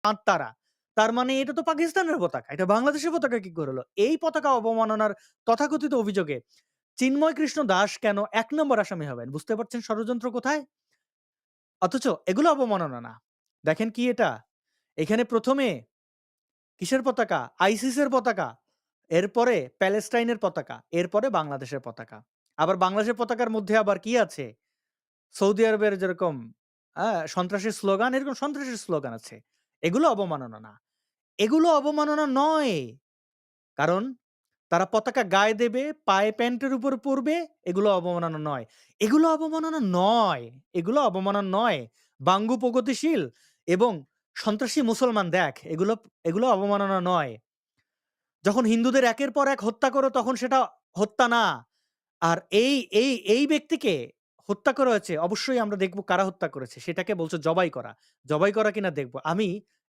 চাঁদ তারা। তার মানে এটা তো পাকিস্তানের পতাকা। এটা বাংলাদেশের পতাকা কি করে হলো? এই পতাকা অবমাননার তথাকথিত অভিযোগে চিন্ময় কৃষ্ণ দাস কেন ১ নম্বর আসামি হবেন? বুঝতে পারছেন ষড়যন্ত্র কোথায়? অথচ এগুলো অবমাননা না। দেখেন কি এটা? এখানে ১ম এ কিসের পতাকা? আইসিস এর পতাকা। এরপরে প্যালেস্টাইনের পতাকা। এরপরে বাংলাদেশের পতাকা। আবার বাংলাদেশের পতাকার মধ্যে আবার কি আছে? সৌদি আরবের যেরকম সন্ত্রাসের স্লোগান, এরকম সন্ত্রাসের স্লোগান আছে। এগুলো অবমাননা না। এগুলো অবমাননা নয়। কারণ তারা পতাকা গায়ে দেবে, পায়ে প্যান্টের উপর পড়বে, এগুলো অবমাননা নয়। এগুলো অবমাননা নয়। এগুলো অবমাননা নয়। বাঙ্গু প্রগতিশীল এবং সন্ত্রাসী মুসলমান দেখ, এগুলো অবমাননা নয়। যখন হিন্দুদের একের পর এক হত্যা করো তখন সেটা হত্যা না। আর এই ব্যক্তিকে হত্যা করা হয়েছে, অবশ্যই আমরা দেখব কারা হত্যা করেছে। সেটাকে বলছো জবাই করা। জবাই করা কিনা দেখব। আমি